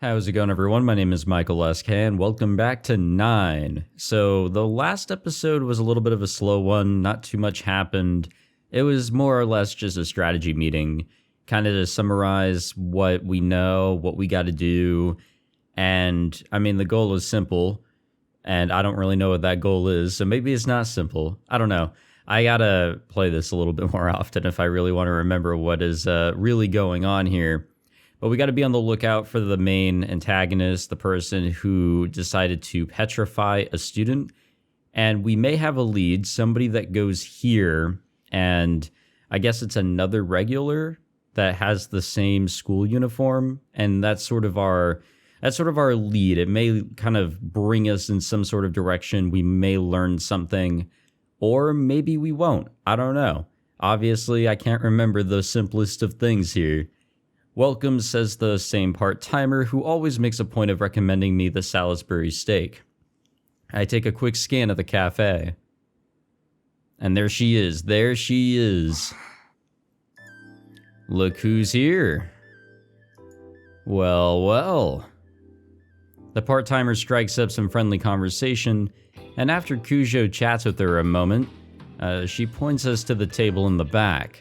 How's it going, everyone? My name is Michael SK, and welcome back to 9. So, the last episode was a little bit of a slow one, not too much happened. It was more or less just a strategy meeting, kind of to summarize what we know, what we got to do, and, I mean, the goal is simple, and I don't really know what that goal is, so maybe it's not simple. I don't know. I gotta play this a little bit more often if I really want to remember what is really going on here. But we got to be on the lookout for the main antagonist, the person who decided to petrify a student. And we may have a lead, somebody that goes here, and I guess it's another regular that has the same school uniform, and that's sort of our lead. It may kind of bring us in some sort of direction. We may learn something, or maybe we won't. I don't know. Obviously, I can't remember the simplest of things here. Welcome, says the same part-timer who always makes a point of recommending me the Salisbury steak. I take a quick scan of the cafe. And there she is. There she is. Look who's here. Well, well. The part-timer strikes up some friendly conversation, and after Cujo chats with her a moment, she points us to the table in the back.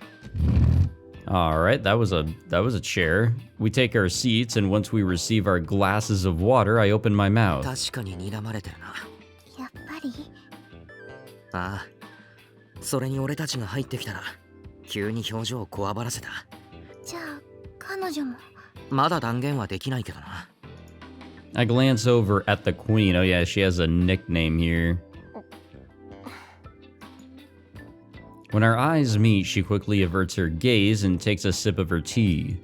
Alright, that was a chair. We take our seats, and once we receive our glasses of water, I open my mouth. 確かに睨まれてるな。やっぱりああ、それに俺たちが入ってきたら急に表情をこわばらせた。じゃあ彼女もまだ断言はできないけどな。I glance over at the queen. Oh yeah, she has a nickname here. When our eyes meet, she quickly averts her gaze and takes a sip of her tea.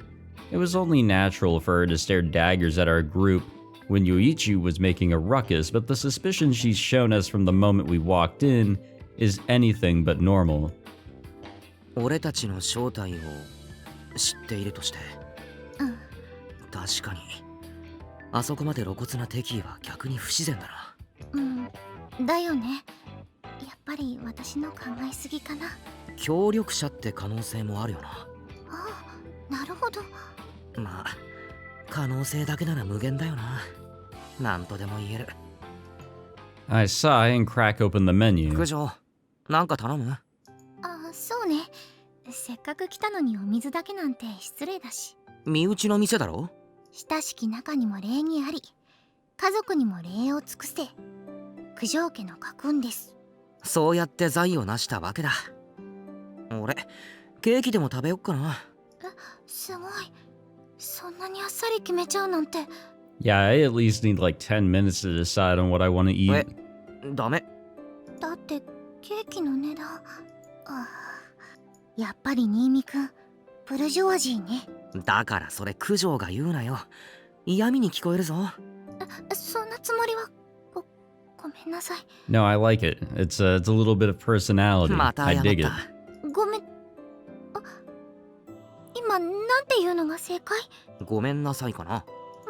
It was only natural for her to stare daggers at our group when Yoichi was making a ruckus, but the suspicion she's shown us from the moment we walked in is anything but normal. 俺たちの正体を知っているとして。うん。確かに。あそこまで露骨な敵意は逆に不自然だな。うん。だよね。やっぱり私の考えすぎかな。協力者って可能性もあるよな。ああ、なるほど。まあ、可能性だけなら無限だよな。なんとでも言える。I sigh and crack open the menu. 九条、なんか頼む？ああ、そうね。せっかく来たのにお水だけなんて失礼だし。身内の店だろ？親しき中にも礼儀あり、家族にも礼を尽くせ。九条家の家訓です。そうやって財を成したわけだ。俺、ケーキでも食べよっかな。すごい。そんなにあっさり決めちゃうなんて。Yeah, I at least need like 10 minutes to decide on what I want to eat. ダメ。だってケーキの値段。やっぱり新見くん、ブルジョワジーね。だからそれ九条が言うなよ。嫌味に聞こえるぞ。そんなつもりは。ごめんなさい。No, I like it. It's a little bit of personality. また I 謝っ dig it. た。ごめん。今なんていうのが正解？ごめんなさいかな。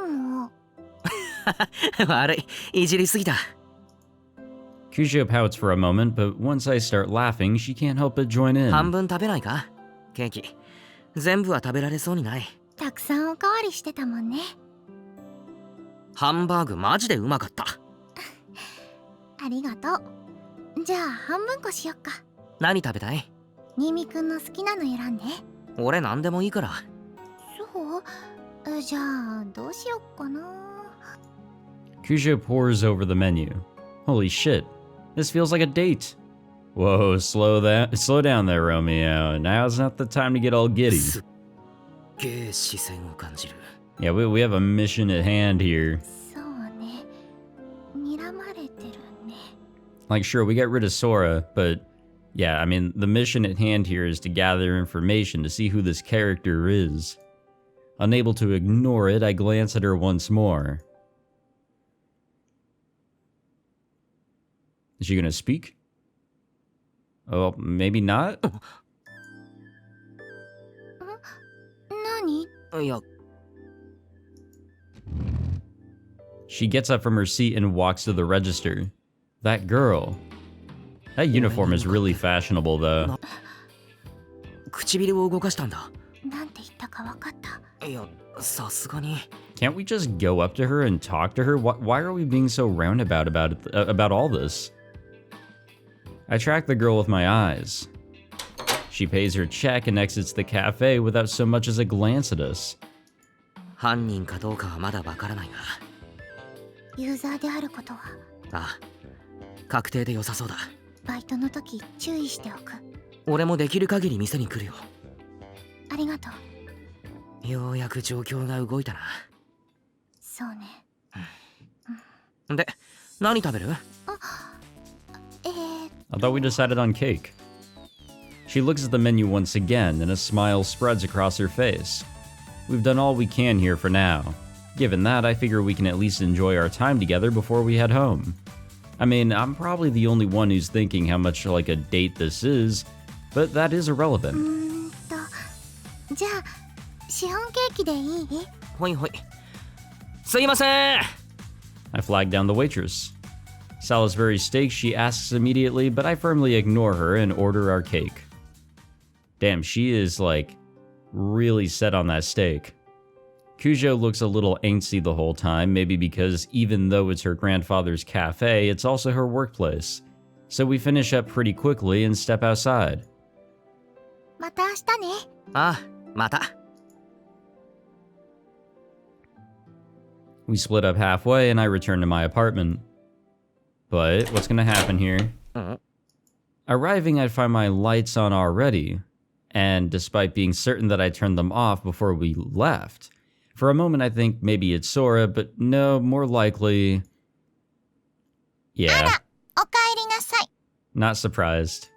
もう。悪い、いじりすぎた。Cujo pouts for a moment, but once I start laughing, she can't help but join in. 半分食べないか？ケーキ。全部は食べられそうにない。たくさんおかわりしてたもんね。ハンバーグマジでうまかった。ありがとう。じゃあ半分こしよっか。何食べたい？新見くんの好きなの選んで。俺何でもいいから。そう？じゃあどうしよっかな。Cujo pours over the menu. Holy shit. This feels like a date. Whoa, slow down there, Romeo. Now's not the time to get all giddy. すっげえ視線を感じる。Yeah, we have a mission at hand here. そうね。睨まれてるね。Like, sure, we got rid of Sora, but yeah, I mean, the mission at hand here is to gather information to see who this character is. Unable to ignore it, I glance at her once more. Is she gonna speak? Oh, maybe not? 何？いや、She gets up from her seat and walks to the register. That girl. That uniform is really fashionable, though. 唇を動かしたんだ。なんて言ったかわかった？いや、さすがに。Can't we just go up to her and talk to her? Why are we being so roundabout about all this? I track the girl with my eyes. She pays her check and exits the cafe without so much as a glance at us. 犯人かどうかはまだわからないが。ユーザーであることはああ、確定で良さそうだ。バイトの時注意しておく。俺もできる限り店に来るよ。ありがとう。ようやく状況が動いたな。そうね。で、何食べる？ I thought we decided on cake. She looks at the menu once again and a smile spreads across her face. We've done all we can here for now. Given that, I figure we can at least enjoy our time together before we head home. I mean, I'm probably the only one who's thinking how much like a date this is, but that is irrelevant. じゃあシフォンケーキでいい？ほいほい。すいません。 I flag down the waitress. Salisbury steak, she asks immediately, but I firmly ignore her and order our cake. Damn, she is like really set on that steak. Cujo looks a little angsty the whole time, maybe because even though it's her grandfather's cafe, it's also her workplace. So we finish up pretty quickly and step outside. また明日ね。ああ、また。We split up halfway and I return to my apartment. But what's gonna happen here? Arriving, I find my lights on already, and despite being certain that I turned them off before we left, for a moment I think maybe it's Sora, but no, more likely... Yeah. おかえりなさい。 Not surprised.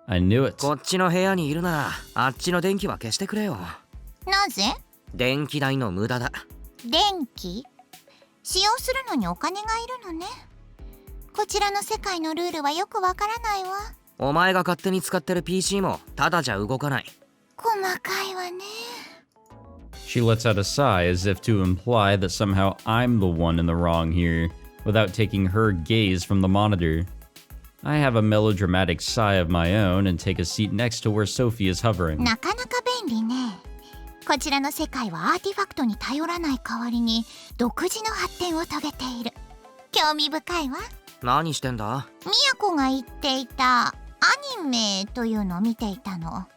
I knew it. こっちの部屋にいるなら、あっちの電気は消してくれよ。なぜ？電気代の無駄だ。電気？使用するのにお金がいるのね。こちらの世界のルールはよくわからないわ。お前が勝手に使ってる PC もただじゃ動かない。細かいわね。She lets out a sigh as if to imply that somehow I'm the one in the wrong here, without taking her gaze from the monitor. I have a melodramatic sigh of my own and take a seat next to where Sophie is hovering. なかなか便利ね。こちらの世界はアーティファクトに頼らない代わりに独自の発展を遂げている。興味深いわ。何してんだ？みやこが言っていたアニメというのを見ていたの。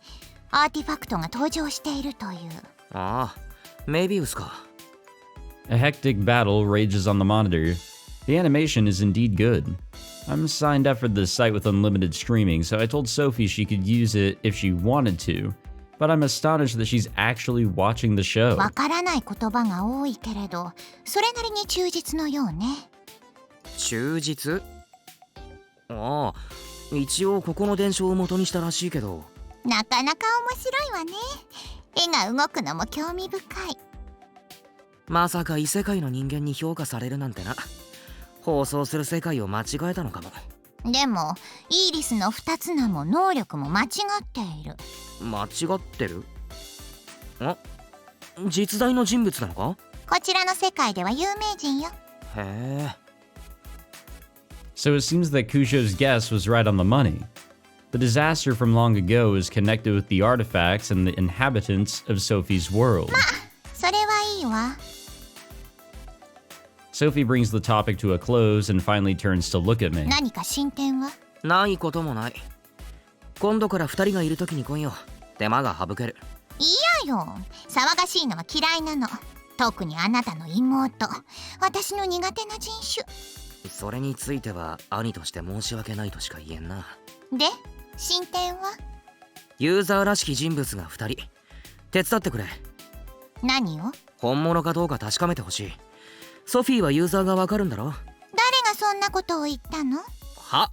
アーティファクトが登場しているという。ああ、メビウスか。A hectic battle rages on the monitor. The animation is indeed good. I'm signed up for this site with unlimited streaming, so I told Sophie she could use it if she wanted to. But I'm astonished that she's actually watching the show. わからない言葉が多いけれど、それなりに忠実のようね。忠実？ああ、一応ここの伝承を元にしたらしいけど。なかなか面白いわね。絵が動くのも興味深い。まさか異世界の人間に評価されるなんてな。放送する世界を間違えたのかも。でもイーリスの2つ名も能力も間違っている。間違ってる？あ、実在の人物なのか？こちらの世界では有名人よ。へえ。So it seems that Cujo's guess was right on the money. The disaster from long ago is connected with the artifacts and the inhabitants of Sophie's world. それはいいわ。Sophie brings the topic to a close and finally turns to look at me. 何か進展は？ないこともない。今度から2人がいる時に来いよ。手間が省ける。嫌よ。騒がしいのは嫌いなの。特にあなたの妹。私の苦手な人種。それについては兄として申し訳ないとしか言えんな。で、進展は？ユーザーらしき人物が2人。手伝ってくれ。何を？本物かどうか確かめてほしい。ソフィーはユーザーがわかるんだろ？誰がそんなことを言ったの？は？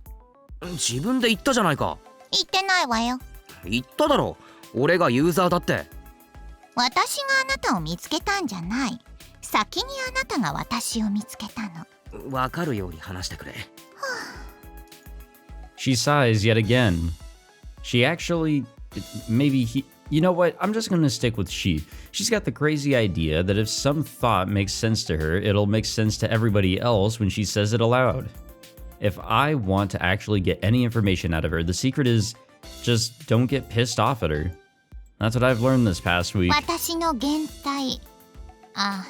自分で言ったじゃないか。言ってないわよ。言っただろ。俺がユーザーだって。私があなたを見つけたんじゃない。先にあなたが私を見つけたの。わかるように話してくれ。She sighs yet again. She actually... Maybe he... You know what? I'm just gonna stick with she. She's got the crazy idea that if some thought makes sense to her, it'll make sense to everybody else when she says it aloud. If I want to actually get any information out of her, the secret is just don't get pissed off at her. That's what I've learned this past week. 私の減退。あ、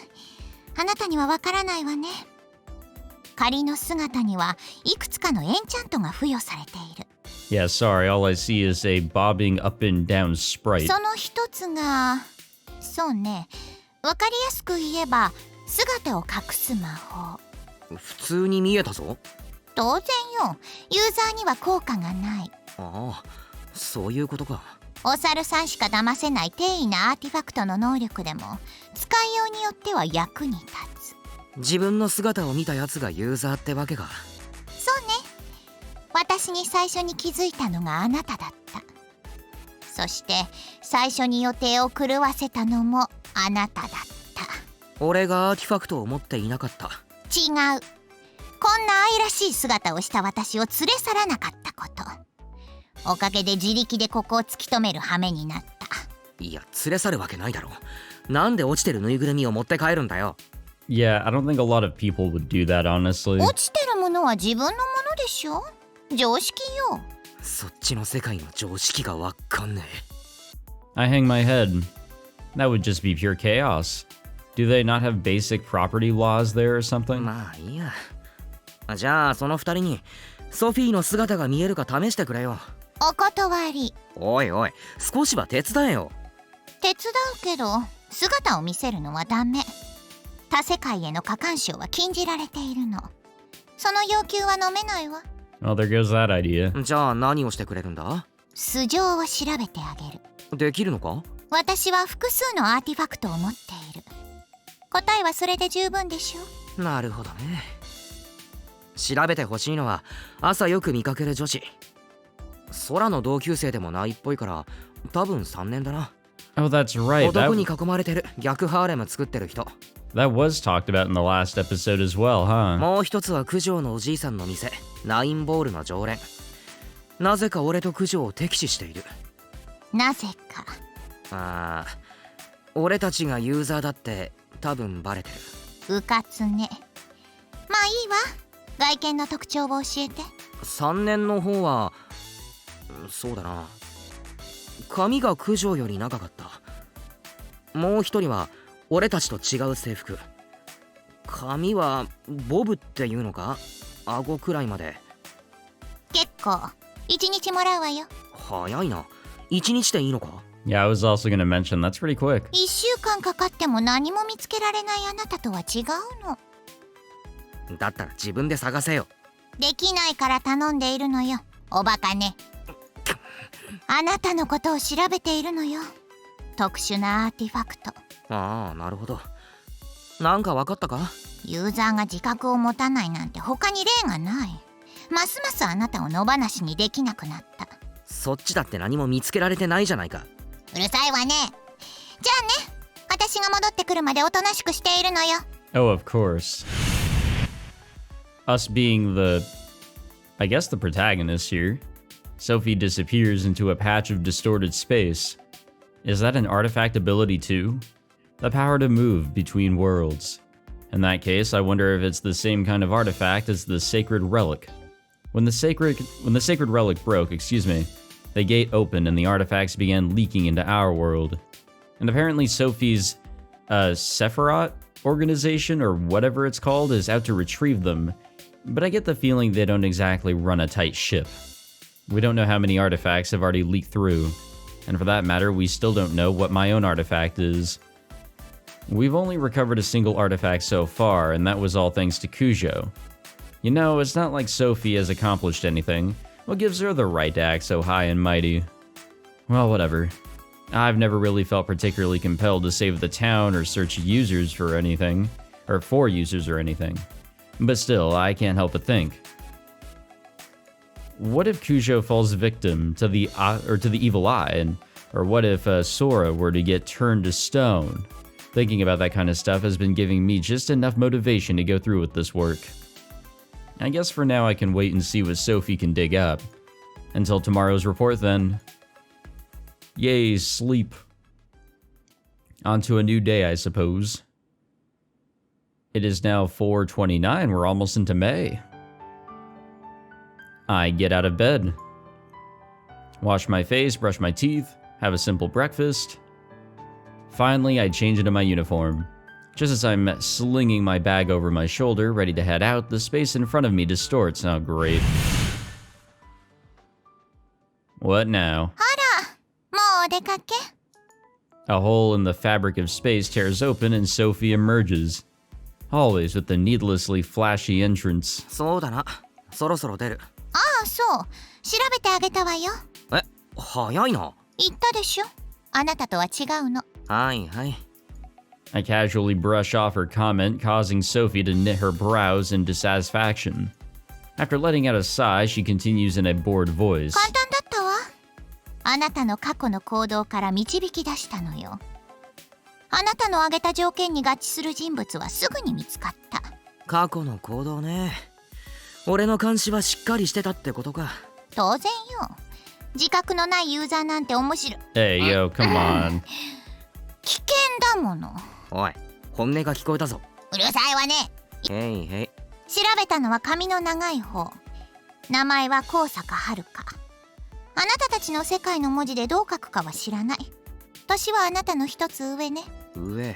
あなたにはわからないわね。仮の姿にはいくつかのエンチャントが付与されている。Yeah, sorry, all I see is a bobbing up and down sprite. その一つが、そうね、わかりやすく言えば姿を隠す魔法。普通に見えたぞ。当然よ、ユーザーには効果がない。ああ、そういうことか。お猿さんしか騙せない低位なアーティファクトの能力でも使いようによっては役に立つ。自分の姿を見たやつがユーザーってわけか。そうね、私に最初に気づいたのがあなただった。そして最初に予定を狂わせたのもあなただった。俺がアーティファクトを持っていなかった。違う。こんな愛らしい姿をした私を連れ去らなかったこと。おかげで自力でここを突き止める羽目になった。いや、連れ去るわけないだろ。なんで落ちてるぬいぐるみを持って帰るんだよ。Yeah, I don't think a lot of people would do that, honestly. 落ちてるものは自分のものでしょ。常識よ。そっちの世界の常識がわかんね I hang my head. That would just be pure chaos. Do they not have basic property laws there or え。 something? まあいいや。じゃあその二人にソフィーの姿が見えるか試してくれよ。お断り。おいおい、少しは手伝えよ。手伝うけど姿を見せるのはダメ。他世界への過干渉は禁じられているの。その要求は飲めないわ。 Well, there goes that idea. じゃあ何をしてくれるんだ。素性を調べてあげる。できるのか。私は複数のアーティファクトを持っている。答えはそれで十分でしょ。なるほどね。調べてほしいのは朝よく見かける女子。空の同級生でもないっぽいから多分3年だな。 Oh, that's right. 男に囲まれてる逆ハーレム作ってる人。 That was talked about in the last episode as well, huh? もう一つは九条のおじいさんの店ナインボールの常連。なぜか俺と九条を敵視している。なぜか。ああ、俺たちがユーザーだって多分バレてる。うかつね。まあいいわ。外見の特徴を教えて。3年の方はそうだな、髪が九条より長かった。もう一人は俺たちと違う制服。髪はボブっていうのか、顎くらいまで。結構。1日もらうわよ。早いな。1日でいいのか。 Yeah, I was also going to mention that's pretty quick. 1週間かかっても何も見つけられないあなたとは違うの。だったら自分で探せよ。できないから頼んでいるのよ。おバカね。あなたのことを調べているのよ。特殊なアーティファクト。ああ、なるほど。なんか分かったか。ユーザーが自覚を持たないなんて他に例がない。ますますあなたを野放しにできなくなった。そっちだって何も見つけられてないじゃないか。うるさいわね。じゃあね、私が戻ってくるまでおとなしくしているのよ。 Oh, of course. Us being I guess the protagonist here. Sophie disappears into a patch of distorted space. Is that an artifact ability too? The power to move between worlds. In that case, I wonder if it's the same kind of artifact as the sacred relic. When the sacred relic broke, the gate opened and the artifacts began leaking into our world. And apparently Sophie's Sephiroth organization, or whatever it's called, is out to retrieve them. But I get the feeling they don't exactly run a tight ship. We don't know how many artifacts have already leaked through. And for that matter, we still don't know what my own artifact is. We've only recovered a single artifact so far, and that was all thanks to Cujo. You know, it's not like Sophie has accomplished anything. What gives her the right to act so high and mighty? Well, whatever. I've never really felt particularly compelled to save the town or search users for anything. Or for users or anything. But still, I can't help but think. What if Cujo falls victim to the evil eye, or what if Sora were to get turned to stone? Thinking about that kind of stuff has been giving me just enough motivation to go through with this work. I guess for now I can wait and see what Sophie can dig up. Until tomorrow's report then. Yay, sleep. On to a new day, I suppose. It is now 4:29, we're almost into May. I get out of bed, wash my face, brush my teeth, have a simple breakfast. Finally, I change into my uniform. Just as I'm slinging my bag over my shoulder, ready to head out, the space in front of me distorts. Oh, great. What now? もうお出かけ？ A hole in the fabric of space tears open and Sophie emerges. Always with the needlessly flashy entrance. そうだな。そろそろ出る。ああ、そう。調べてあげたわよ。え、早いな。言ったでしょ。あなたとは違うの。はいはい。I casually brush off her comment, causing Sophie to knit her brows in dissatisfaction. After letting out a sigh, she continues in a bored voice. 簡単だったわ。あなたの過去の行動から導き出したのよ。あなたの挙げた条件に合致する人物はすぐに見つかった。過去の行動ね。俺の監視はしっかりしてたってことか。当然よ。自覚のないユーザーなんて面白い。Hey, yo, come on. 危険だもの。おい、本音が聞こえたぞ。うるさいわね。へいへい。調べたのは髪の長い方。名前は高坂遥。あなたたちの世界の文字でどう書くかは知らない。年はあなたの一つ上ね。上。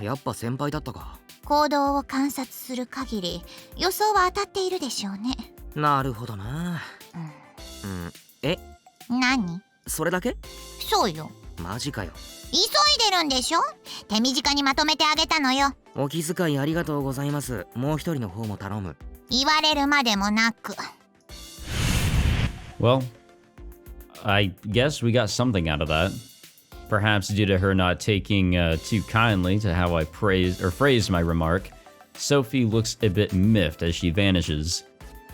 やっぱ先輩だったか。行動を観察する限り予想は当たっているでしょうね。なるほどな。え、何？それだけ？そうよ。マジかよ。急いでるんでしょ？手短にまとめてあげたのよ。お気遣いありがとうございます。もう一人の方も頼む。言われるまでもなく。Well, I guess we got something out of that. Perhaps due to her not taking too kindly to how I phrased my remark, Sophie looks a bit miffed as she vanishes.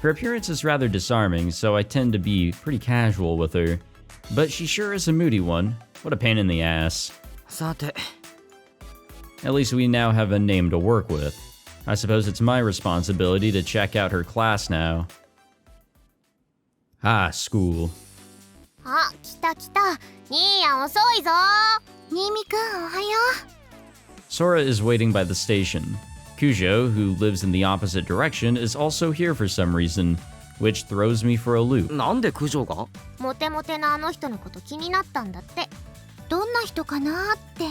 Her appearance is rather disarming, so I tend to be pretty casual with her. But she sure is a moody one. What a pain in the ass. さて。At least we now have a name to work with. I suppose it's my responsibility to check out her class now. Ah, school. あ、来た来た。兄やん遅いぞ。新見くん、おはよう。 Sora is waiting by the station. Kujo, who lives in the opposite direction, is also here for some reason, which throws me for a loop. なんで九条が？モテモテのあの人のこと気になったんだって。どんな人かなーって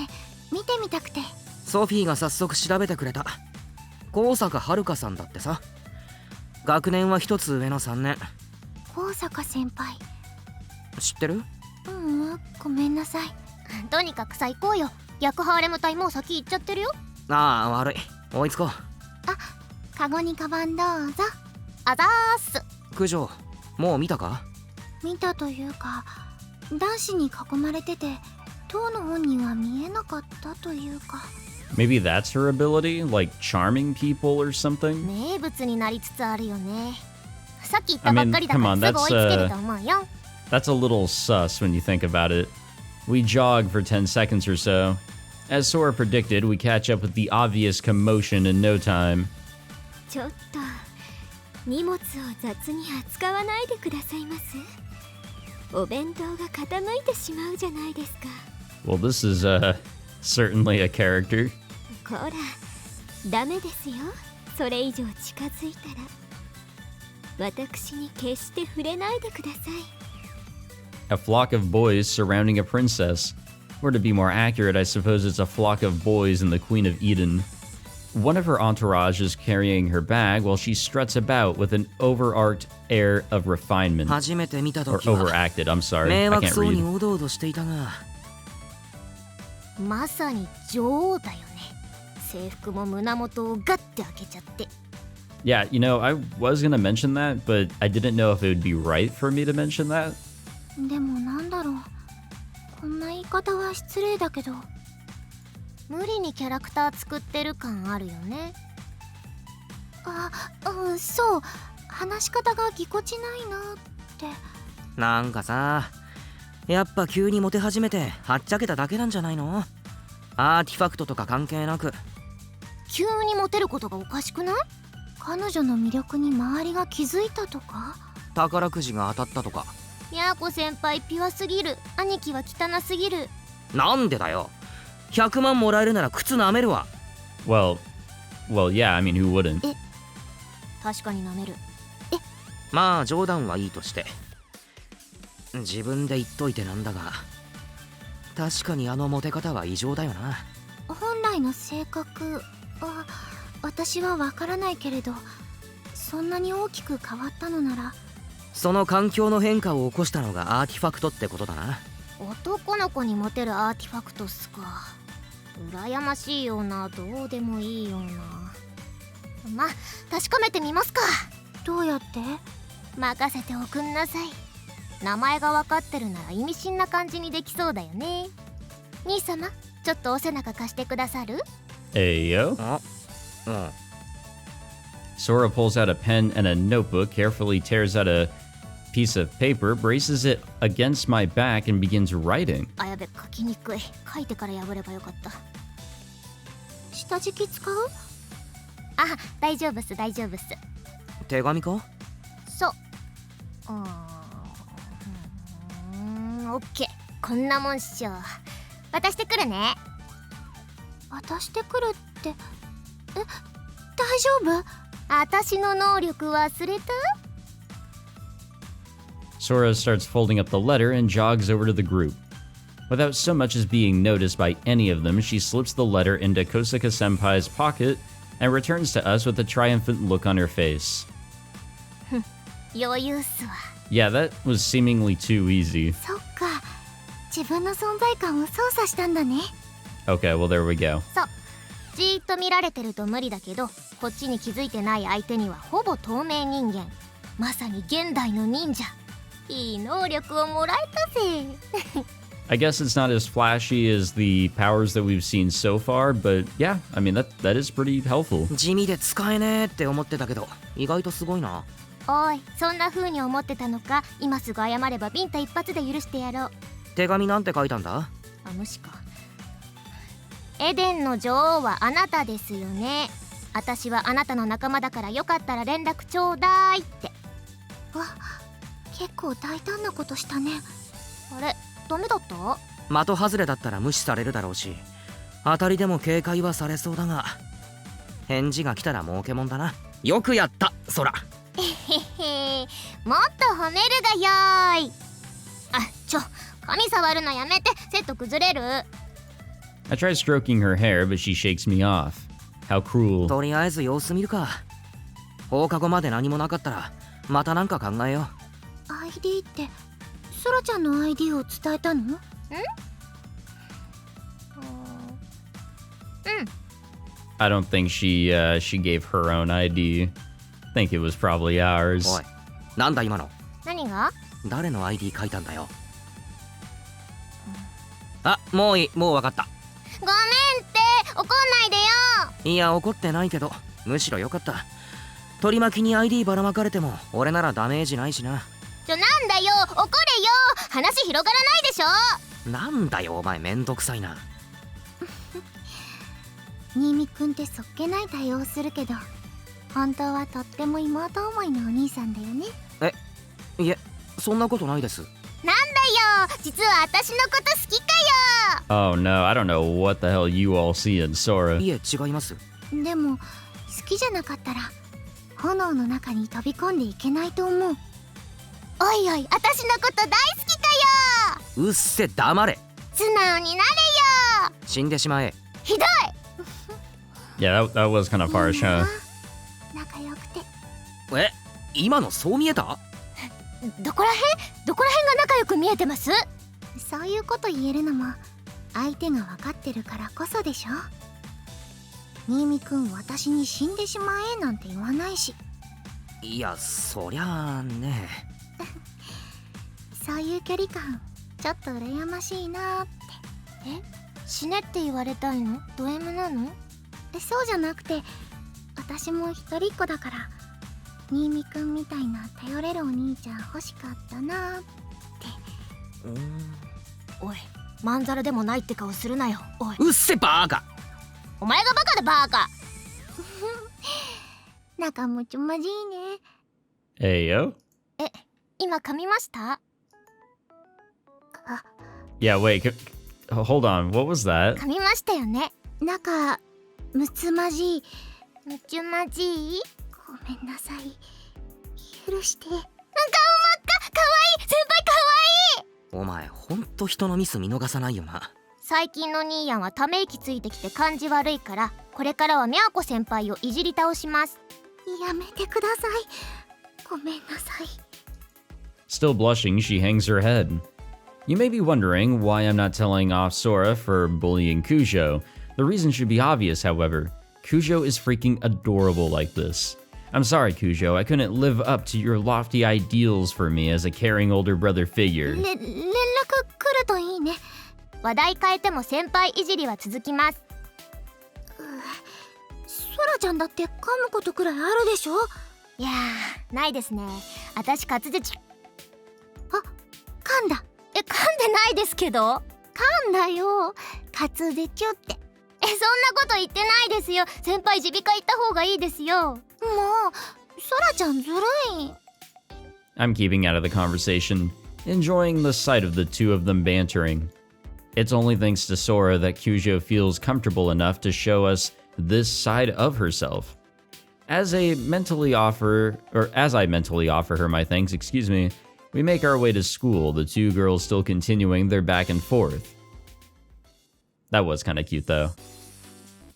見てみたくて。ソフィーが早速調べてくれた。高坂遥さんだってさ。学年は一つ上の3年。高坂先輩。知ってる？ごめんなさい。とにかくさ、行こうよ。逆ハーレム隊もう先行っちゃってるよ。ああ、悪い。追いつこう。カゴにカバンどうぞ。あざーす。九条、もう見たか？見たというか、男子に囲まれてて当の本には見えなかったというか。 Maybe that's her ability, like charming people or something? 名物になりつつあるよね。さっき言ったばっかりだからすぐ追いつけると思うよ。That's a little sus when you think about it. We jog for 10 seconds or so. As Sora predicted, we catch up with the obvious commotion in no time. ちょっと荷物を雑に扱わないでくださいます。お弁当が傾いてしまうじゃないですか。 Well, this is certainly a character. こら、ダメですよ。それ以上近づいたら私に決して触れないでください。A flock of boys surrounding a princess. Or to be more accurate, I suppose it's a flock of boys in the Queen of Eden. One of her entourage is carrying her bag while she struts about with an overarched air of refinement. 初めて見た Or 時は overacted, I'm sorry. 迷 I 惑 can't そうに read. おどおどしていたが。まさに女王だよね。制服も胸元をガッて開けちゃって。 Yeah, you know, I was gonna mention that, but I didn't know if it would be right for me to mention that. でもなんだろう。こんな言い方は失礼だけど、無理にキャラクター作ってる感あるよね。そう。話し方がぎこちないなって。なんかさ、やっぱ急にモテ始めてはっちゃけただけなんじゃないの？アーティファクトとか関係なく。急にモテることがおかしくない？彼女の魅力に周りが気づいたとか？宝くじが当たったとか。やーこ先輩ピュアすぎる。兄貴は汚すぎる。なんでだよ。100万もらえるなら靴舐めるわ。Well, yeah, I mean, who wouldn't? 確かに舐める。まあ冗談はいいとして。自分で言っといてなんだが、確かにあのモテ方は異常だよな。本来来の性格は私はわからないけれど、そんなに大きく変わったのなら。その環境の変化を起こしたのがアーティファクトってことだな。男の子にモテるアーティファクトっすか。羨ましいような、どうでもいいような。ま、確かめてみますか。どうやって？任せておくんなさい。名前が分かってるなら意味深な感じにできそうだよね。兄様、ちょっとお背中貸してくださる？ Ayo. あ、うん。 Sora pulls out a pen and a notebook, carefully tears out a piece of paper, braces it against my back, and begins writing. あ、やべ、書きにくい。書いてから破ればよかった。下敷き使う？あ、大丈夫っす、大丈夫っす。手紙か？そう。オッケー。こんなもんっしょ。渡してくるね。渡してくるって、大丈夫？私の能力忘れた？ Sora starts folding up the letter and jogs over to the group. Without so much as being noticed by any of them, she slips the letter into Kosaka Senpai's pocket and returns to us with a triumphant look on her face. 余裕っすわ。Yeah, that was seemingly too easy. そっか、自分の存在感を操作したんだね。Okay, well, there we go. そう。じーっと見られてると無理だけど、こっちに気づいてない相手にはほぼ透明人間。まさに現代の忍者。いい能力をもらえたぜ。I guess it's not as flashy as the powers that we've seen so far, but yeah, I mean, that is pretty helpful. 地味で使えねえって思ってたけど、意外とすごいな。おい、そんな風に思ってたのか。今すぐ謝ればビンタ一発で許してやろう。手紙なんて書いたんだ？あ、無視か。エデンの女王はあなたですよね。私はあなたの仲間だからよかったら連絡ちょうだいって。わ、結構大胆なことしたね。あれ、ダメだった？的外れだったら無視されるだろうし、当たりでも警戒はされそうだが、返事が来たら儲けもんだな。よくやった、ソラ。へへ、もっと褒めるがよーい。あ、髪触るのやめて、セット崩れる。I try stroking her hair, but she shakes me off. How cruel. とりあえず様子見るか。放課後まで何もなかったらまたなんか考えよう。 ID ってソラちゃんの ID を伝えたの？I don't think she gave her own ID. I think it was probably ours. おい、なんだ今の。何が？誰の ID 書いたんだよ。あ、もういい、もうわかった。ごめんって怒んないでよ。いや、怒ってないけど、むしろよかった。取り巻きに ID ばらまかれても俺ならダメージないしな。なんだよ、怒れよ。話広がらないでしょ。なんだよお前、めんどくさいな。新見くんってそっけない対応するけど、本当はとっても妹思いのお兄さんだよね。いえ、そんなことないです。なんだよ、実は私のこと好きかよ。 Oh no, I don't know what the hell you all see in Sora. いえ、違います。でも好きじゃなかったら炎の中に飛び込んでいけないと思う。おいおい、私のこと大好きかよ。うっせ、黙れ。素直になれよ。死んでしまえ。ひどい。 Yeah, that was kind of harsh, huh? 仲良くて。え、今のそう見えた？どこら辺が仲良く見えてます？そういうこと言えるのも相手が分かってるからこそでしょ。新見くん、私に死んでしまえなんて言わないし。いや、そりゃあね。そういう距離感ちょっと羨ましいなって。死ねって言われたいの？ド M なの？そうじゃなくて、私も一人っ子だから新見くんみたいな頼れるお兄ちゃん欲しかったなって。おい、まんざらでもないって顔するなよ。おい、うっせ、バーカ。お前がバカでバーカ。仲むちまじいね。Ayo? 今噛みました？ Yeah, wait, hold on. What was that? 噛みましたよね。仲むつまじい。むちゅまじい？ごめんなさい、許して。顔真っ赤。かわいい。先輩かわいい。お前ほんと人のミス見逃さないよな。最近のニーヤンはため息ついてきて感じ悪いから、これからはミャーコ先輩をいじり倒します。やめてください。ごめんなさい。 Still blushing, she hangs her head. You may be wondering why I'm not telling off Sora for bullying Kujo. The reason should be obvious, however. Kujo is freaking adorable like this. I'm sorry, Kujo, I couldn't live up to your lofty ideals for me as a caring older brother figure. 連絡来るといいね。話題変えても先輩いじりは続きます。ソラちゃんだって噛むことくらいあるでしょ。いやー、ないですね。私滑舌噛んだ。噛んでないですけど。噛んだよ。滑舌って。そんなこと言ってないですよ。先輩耳鼻科行った方がいいですよ。もうソラちゃんずるい。 I'm keeping out of the conversation, enjoying the sight of the two of them bantering. It's only thanks to Sora that Kujo feels comfortable enough to show us this side of herself. As I mentally offer her my thanks, we make our way to school, the two girls still continuing their back and forth. That was kind of cute though.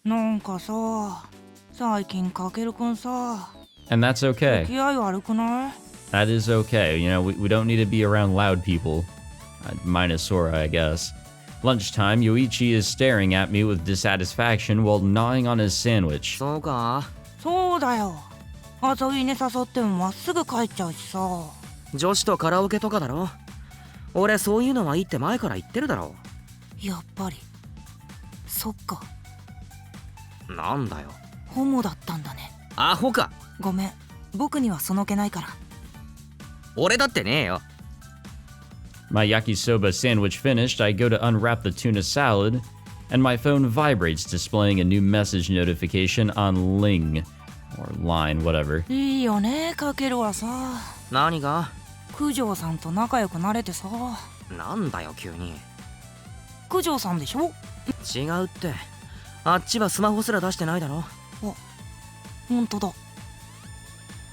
なんかさ、最近かけるくんさ、 And that's okay. 気合悪くない？ That is okay. You know, we don't need to be around loud people. Minus Sora, I guess. Lunchtime, Yoichi is staring at me with dissatisfaction while gnawing on his sandwich. そうか。そうだよ。遊びに誘ってもまっすぐ帰っちゃうしさ。女子とカラオケとかだろ。俺そういうのはいいって前から言ってるだろ。やっぱり。そっか。なんだよ。ホモだったんだね。アホか。ごめん。僕にはその気ないから。俺だってねえよ。 My yakisoba sandwich finished, I go to unwrap the tuna salad, and my phone vibrates, displaying a new message notification on Ling. Or Line, whatever. いいよね、かけるはさ。何が？九条さんと仲良くなれてさ。なんだよ急に。九条さんでしょ？違うって。あっちはスマホすら出してないだろ。ほんとだ。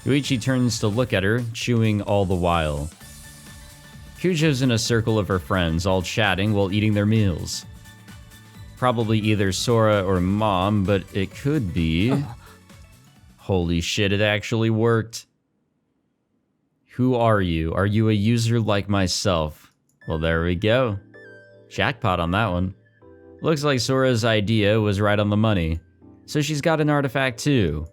Yuichi turns to look at her, chewing all the while. Kujo's in a circle of her friends, all chatting while eating their meals. Probably either Sora or Mom, but it could be... Holy shit, it actually worked. Who are you? Are you a user like myself? Well, there we go. Jackpot on that one. Looks like Sora's idea was right on the money. So she's got an artifact too.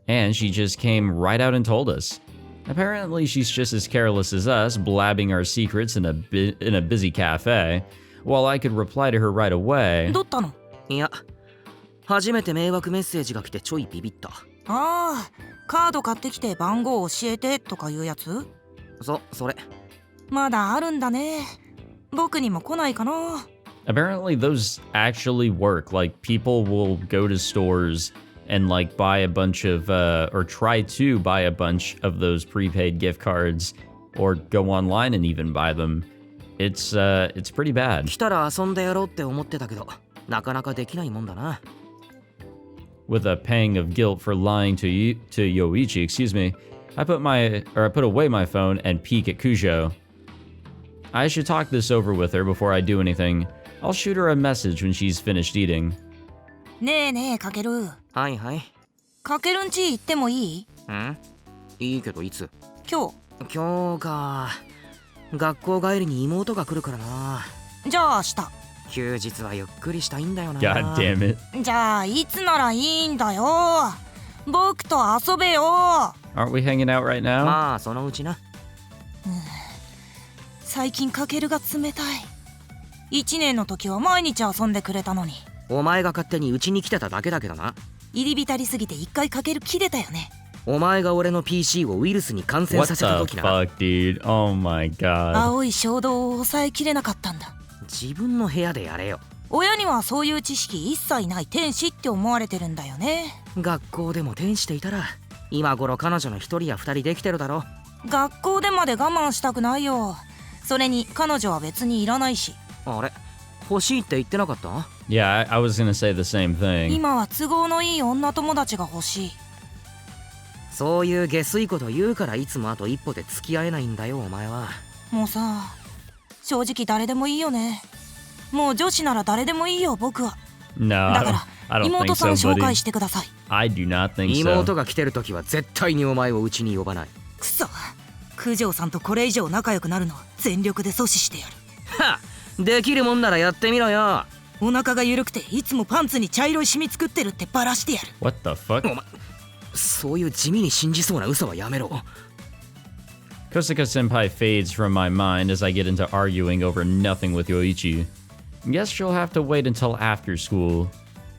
And she just came right out and told us. Apparently she's just as careless as us, blabbing our secrets in a busy cafe, while I could reply to her right away. どったの？いや、初めて迷惑メッセージが来てちょいビビった。ああ、カード買ってきて番号教えてとかいうやつ？それ。まだあるんだね。僕にも来ないかな。Apparently those actually work. Like, people will go to stores and like buy a bunch of or try to buy a bunch of those prepaid gift cards, or go online and even buy them. It's pretty bad. 来たら遊んでやろうって思ってたけど、なかなかできないもんだな。With a pang of guilt for lying to Yoichi, I put away my phone and peek at Kujo. I should talk this over with her before I do anything. I'll shoot her a message when she's finished eating. ねえねえ、かける。はいはい。かけるんち行ってもいい？いいけどいつ？今日か。学校帰りに妹が来るからな。じゃあ明日。休日はゆっくりしたいんだよな。God damn it. じゃあいつならいいんだよ。僕と遊べよ。Aren't we hanging out right now? まあそのうちな。最近かけるが冷たい。1年の時は毎日遊んでくれたのに。お前が勝手にうちに来てただけだけどな。入り浸りすぎて一回かける切れたよね。お前が俺の PC をウイルスに感染 What させた the 時な。 fuck, dude? Oh my god. 青い衝動を抑えきれなかったんだ。自分の部屋でやれよ。親にはそういう知識一切ない天使って思われてるんだよね。学校でも天使でいたら今頃彼女の一人や二人できてるだろ。学校でまで我慢したくないよ。それに彼女は別にいらないし。あれ、欲しいって言ってなかった？ Yeah, I was gonna say the same thing. 今は都合のいい女友達が欲しい。そういう下水こと言うからいつもあと一歩で付き合えないんだよお前は。もうさ、正直誰でもいいよね。もう女子なら誰でもいいよ僕は。 No, だから I don't 妹 think さん so, 紹介 buddy. してください。 I do not think so. 妹が来てる時は絶対にお前をうちに呼ばない。くそ、九条さんとこれ以上仲良くなるのを全力で阻止してやる。はっ、できるもんならやってみろよ。お腹が緩くていつもパンツに茶色いシミ作ってるってバラしてやる。 What the fuck? お前、そういう地味に信じそうな嘘はやめろ。 Kosaka-senpai fades from my mind as I get into arguing over nothing with Yoichi. Guess she'll have to wait until after school.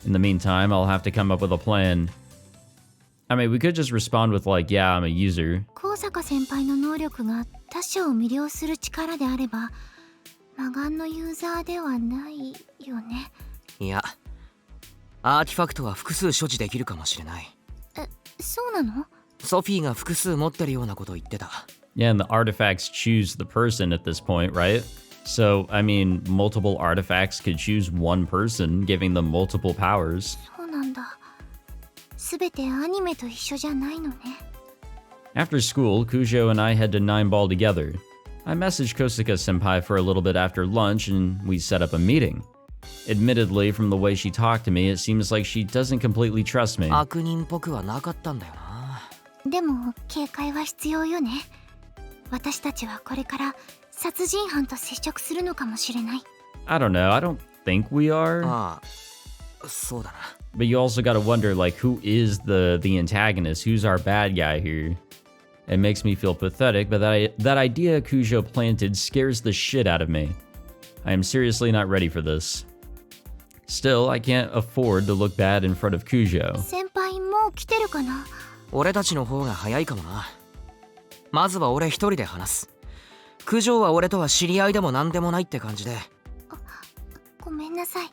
In the meantime, I'll have to come up with a plan. I mean, we could just respond with like, yeah, I'm a user. 高坂先輩の能力が他者を魅了する力であれば魔眼のユーザーではないよね。いや、アーティファクトは複数所持できるかもしれない。そうなの？ソフィーが複数持ってるようなこと言ってた。 Yeah, and the artifacts choose the person at this point, right? So, I mean, multiple artifacts could choose one person, giving them multiple powers. そうなんだ。すべてアニメと一緒じゃないのね。After school, Kujo and I head to Nine Ball together. I messaged Kosaka-senpai for a little bit after lunch and we set up a meeting. Admittedly, from the way she talked to me, it seems like she doesn't completely trust me. 悪人っぽくはなかったんだよな。でも警戒は必要よね。私たちはこれから殺人犯と接触するのかもしれない。I don't know, I don't think we are. ああ、そうだな。 But you also gotta wonder, like, who is the antagonist? Who's our bad guy here? It makes me feel pathetic, but that idea Kujo planted scares the shit out of me. I am seriously not ready for this. Still, I can't afford to look bad in front of Kujo. 先輩もう来てるかな？俺たちの方が早いかもな。まずは俺一人で話す。九条は俺とは知り合いでも何でもないって感じで。ごめんなさい。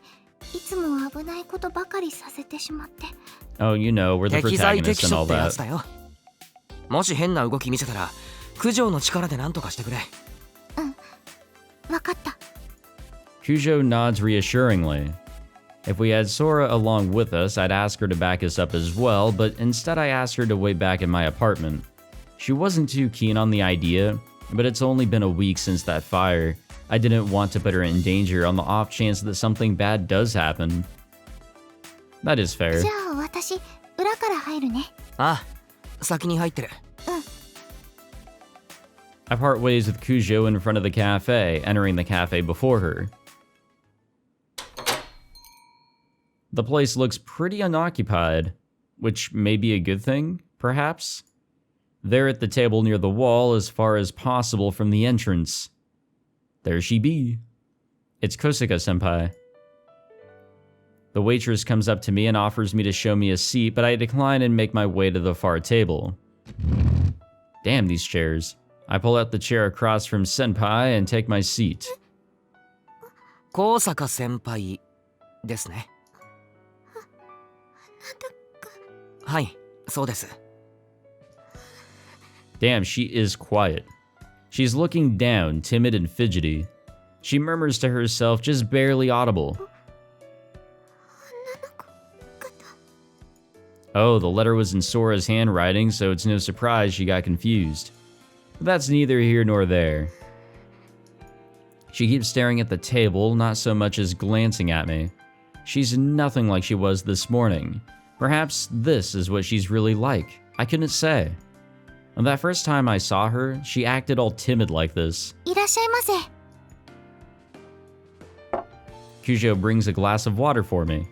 いつも危ないことばかりさせてしまって。Oh, you know, we're the 適材 protagonists 適 and 所 all ってや that. つだよ。もし変な動き見せたら九条の力で何とかしてくれ。わかった。Kujo nods reassuringly. If we had Sora along with us, I'd ask her to back us up as well, but instead I asked her to wait back in my apartment. She wasn't too keen on the idea, but it's only been a week since that fire. I didn't want to put her in danger on the off chance that something bad does happen. That is fair. じゃあ私裏から入るね。ああ、先に入ってる。I part ways with Kujo in front of the cafe, entering the cafe before her. The place looks pretty unoccupied, which may be a good thing, perhaps? There at the table near the wall, as far as possible from the entrance. There she be. It's Kosaka-senpai. The waitress comes up to me and offers me to show me a seat, but I decline and make my way to the far table. Damn these chairs. I pull out the chair across from Senpai and take my seat. 高坂先輩ですね。はい、そうです。 Damn, she is quiet. She's looking down, timid and fidgety. She murmurs to herself, just barely audible. Oh, the letter was in Sora's handwriting, so it's no surprise she got confused. But that's neither here nor there. She keeps staring at the table, not so much as glancing at me. She's nothing like she was this morning. Perhaps this is what she's really like. I couldn't say. And that first time I saw her, she acted all timid like this. いらっしゃいませ。 Kujo brings a glass of water for me.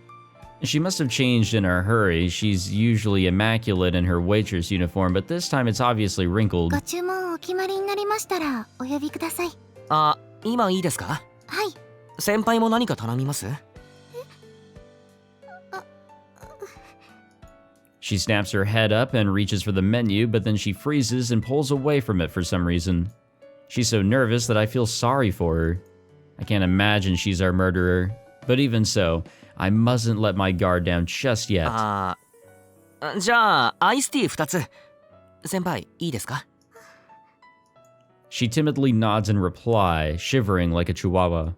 She must have changed in a hurry. She's usually immaculate in her waitress uniform, but this time it's obviously wrinkled. ご注文お決まりになりましたらお呼びください。あ、今いいですか？はい。先輩も何か頼みます？ She snaps her head up and reaches for the menu, but then she freezes and pulls away from it for some reason. She's so nervous that I feel sorry for her. I can't imagine she's our murderer. But even so, I mustn't let my guard down just yet. ああ、じゃあアイスティー2つ。先輩、いいですか？ She timidly nods in reply, shivering like a chihuahua.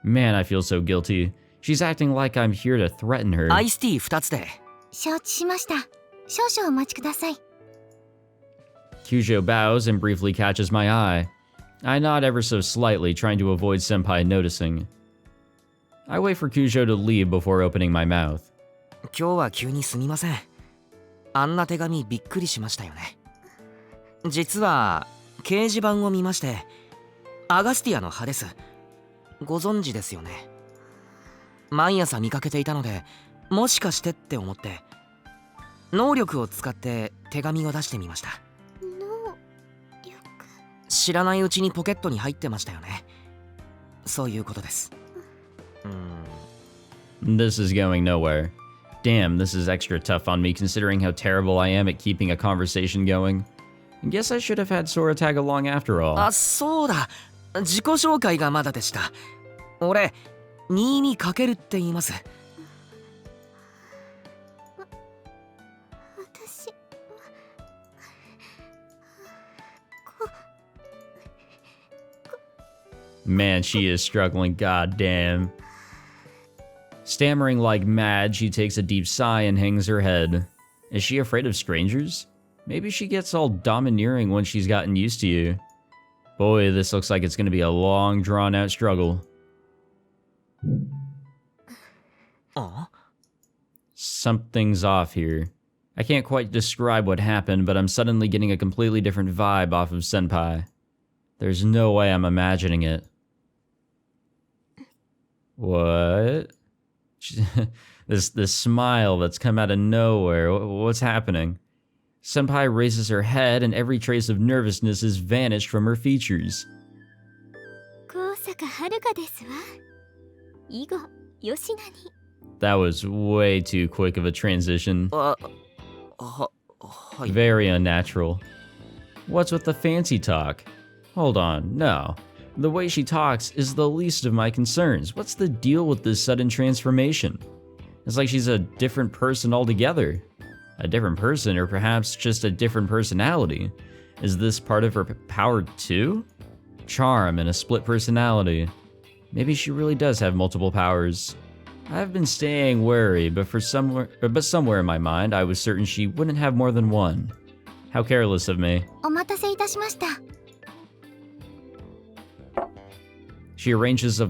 Man, I feel so guilty. She's acting like I'm here to threaten her. アイスティー2つで。承知しました。少々お待ちください。 Kujo bows and briefly catches my eye. I nod ever so slightly, trying to avoid Senpai noticing. I wait for Kujo to leave before opening my mouth. 今日は急にすみません。あんな手紙びっくりしましたよね。実は掲示板を見まして、アガスティアの葉です。ご存知ですよね。毎朝見かけていたので、もしかしてって思って能力を使って手紙を出してみました。能力。知らないうちにポケットに入ってましたよね。そういうことです。This is going nowhere. Damn, this is extra tough on me considering how terrible I am at keeping a conversation going. Guess I should have had Sora tag along after all. あ、そうだ。自己紹介がまだでした。俺、新見かけるって言います。私 Man, she is struggling, goddamn. Stammering like mad, she takes a deep sigh and hangs her head. Is she afraid of strangers? Maybe she gets all domineering when she's gotten used to you. Boy, this looks like it's gonna be a long, drawn-out struggle. Something's off here. I can't quite describe what happened, but I'm suddenly getting a completely different vibe off of Senpai. There's no way I'm imagining it. What? This smile that's come out of nowhere. What's happening? Senpai raises her head and every trace of nervousness has vanished from her features. 高坂遥ですわ。以後吉名に。 That was way too quick of a transition. はい。 Very unnatural. What's with the fancy talk? Hold on, no. The way she talks is the least of my concerns. What's the deal with this sudden transformation? It's like she's a different person altogether. A different person, or perhaps just a different personality. Is this part of her power too? Charm and a split personality. Maybe she really does have multiple powers. I've been staying wary, but somewhere in my mind, I was certain she wouldn't have more than one. How careless of me. お待たせいたしました。 She arranges a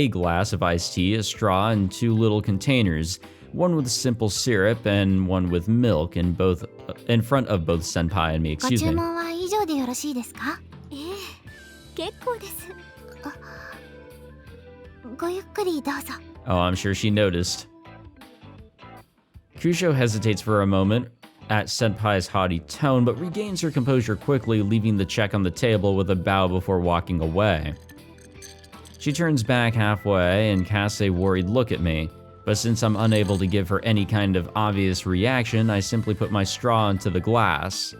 glass of iced tea, a straw, and two little containers, one with simple syrup and one with milk, in front of both Senpai and me. ご Excuse 注 me. 文は以上でよろしいですか？ええ、結構です。ごゆっくりどうぞ。 Oh, I'm sure she noticed. Kusho hesitates for a moment at Senpai's haughty tone, but regains her composure quickly, leaving the check on the table with a bow before walking away. She turns back halfway and casts a worried look at me, but since I'm unable to give her any kind of obvious reaction, I simply put my straw into the glass.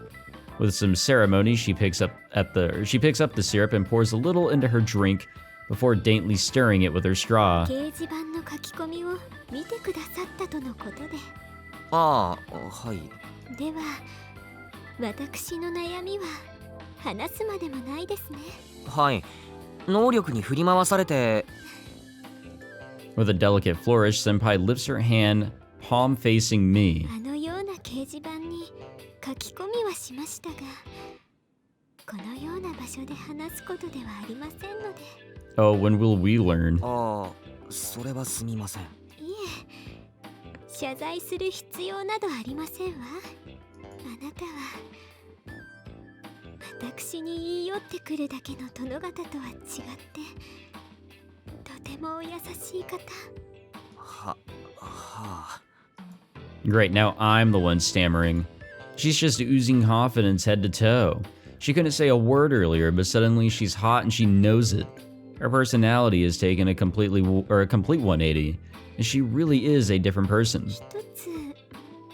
With some ceremony, she picks up the syrup and pours a little into her drink before daintily stirring it with her straw. 掲示板の書き込みを見てくださったとのことで。ああ、はい。では、私の悩みは話すまでもないですね。はい。能力に振り回されて。 With a delicate flourish, Senpai lifts her hand, palm facing me. あのような掲示板に書き込みはしましたが、このような場所で話すことではありませんので。 Oh, when will we learn? ああ、それはすみません。いえ、謝罪する必要などありませんわ。あなたは私に言い寄ってくるだけの殿方とは違ってとてもお優しい方。はあ。 Great, now I'm the one stammering. She's just oozing confidence head to toe. She couldn't say a word earlier, but suddenly she's hot and she knows it. Her personality has taken a complete 180, and she really is a different person. 一つ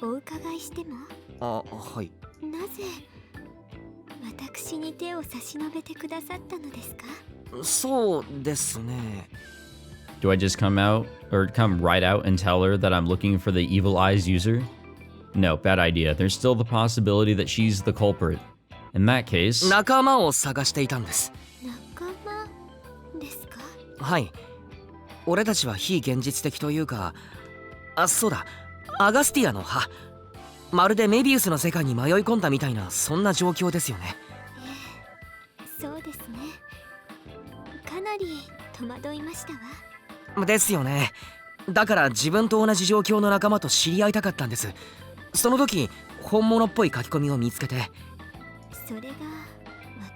お伺いしても。あ、はい。なぜ私に手を差し伸べてくださったのですか？そうですね。 Do I just come right out and tell her that I'm looking for the evil eyes user? No, bad idea. There's still the possibility that she's the culprit. In that case... 仲間を探していたんです。仲間ですか？はい。俺たちは非現実的というか、あ、そうだ。アガスティアの葉。まるでメビウスの世界に迷い込んだみたいな、そんな状況ですよね。そうですね。かなり戸惑いましたわ。ですよね。だから自分と同じ状況の仲間と知り合いたかったんです。その時本物っぽい書き込みを見つけて。それが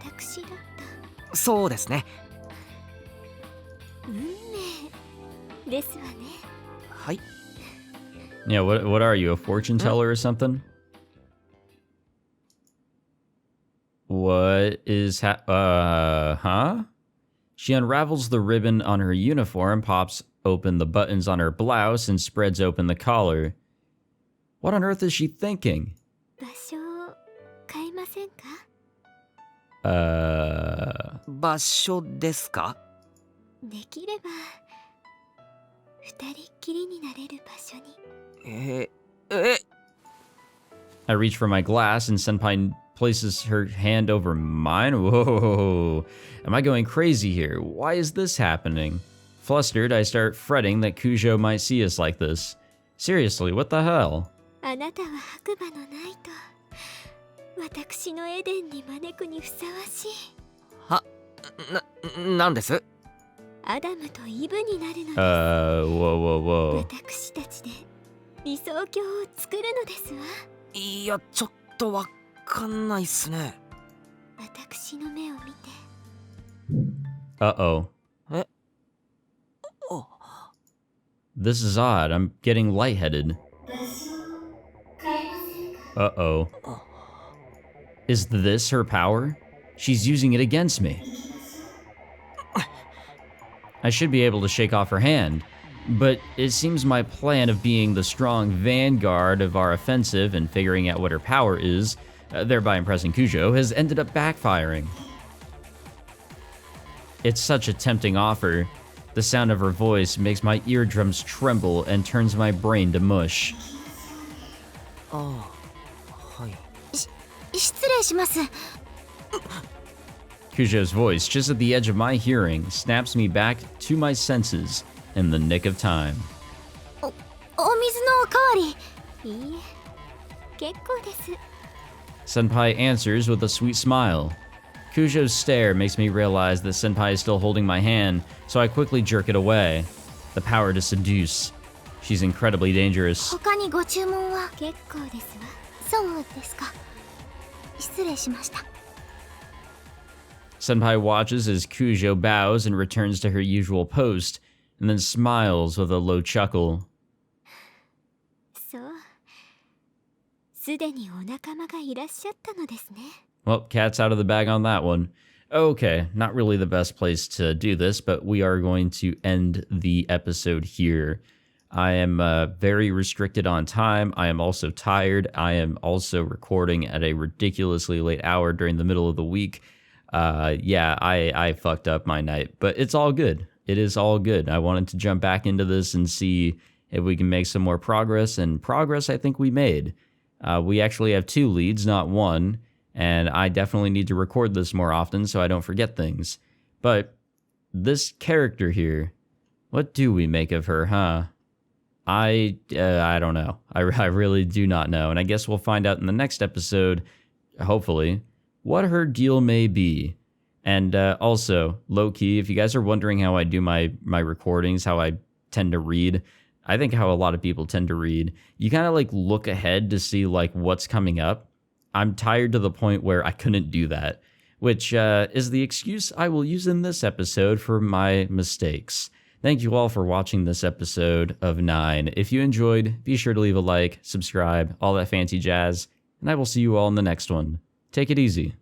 私だった。そうですね。運命ですわね。はい。 Yeah, what are you, a fortune teller or something? What is huh? She unravels the ribbon on her uniform, pops open the buttons on her blouse, and spreads open the collar. What on earth is she thinking? 場所を変えませんか？場所ですか？できれば二人っきりになれる場所に。I reach for my glass and Senpai places her hand over mine. Whoa, am I going crazy here? Why is this happening? Flustered, I start fretting that Kujo might see us like this. Seriously, what the hell? あなたは白馬のナイト。私のエデンに招くにふさわしい。なんです？アダムとイブになるのです。Whoa. 私たちで理想郷を作るのですわ。いや、ちょっとわかんないっすね。私の目を見て。Uh-oh. え？ This is odd. I'm getting lightheaded. Uh-oh. Is this her power? She's using it against me. I should be able to shake off her hand, but it seems my plan of being the strong vanguard of our offensive and figuring out what her power is, thereby impressing Kujo, has ended up backfiring. It's such a tempting offer. The sound of her voice makes my eardrums tremble and turns my brain to mush. ああ、はい。失礼します。 Kujo's voice, just at the edge of my hearing, snaps me back to my senses in the nick of time. お水のおかわり。いいえ、結構です。 Senpai answers with a sweet smile. Kujo's stare makes me realize that Senpai is still holding my hand, so I quickly jerk it away. The power to seduce. She's incredibly dangerous. 他にご注文は？結構ですわ。そうですか。失礼しました。 Senpai watches as Kujo bows and returns to her usual post, and then smiles with a low chuckle. そう。すでにお仲間がいらっしゃったのですね。 Well, cat's out of the bag on that one. Okay, not really the best place to do this, but we are going to end the episode here. I am very restricted on time. I am also tired. I am also recording at a ridiculously late hour during the middle of the week. Yeah, I fucked up my night, but it's all good. It is all good. I wanted to jump back into this and see if we can make some more progress, and progress I think we made. We actually have 2 leads, not 1, and I definitely need to record this more often so I don't forget things. But this character here, what do we make of her, huh? I don't know. I really do not know, and I guess we'll find out in the next episode, hopefully, what her deal may be. And also, low-key, if you guys are wondering how I do my recordings, how I tend to read, I think how a lot of people tend to read, you kind of like look ahead to see like what's coming up. I'm tired to the point where I couldn't do that, which is the excuse I will use in this episode for my mistakes. Thank you all for watching this episode of 9. If you enjoyed, be sure to leave a like, subscribe, all that fancy jazz, and I will see you all in the next one. Take it easy.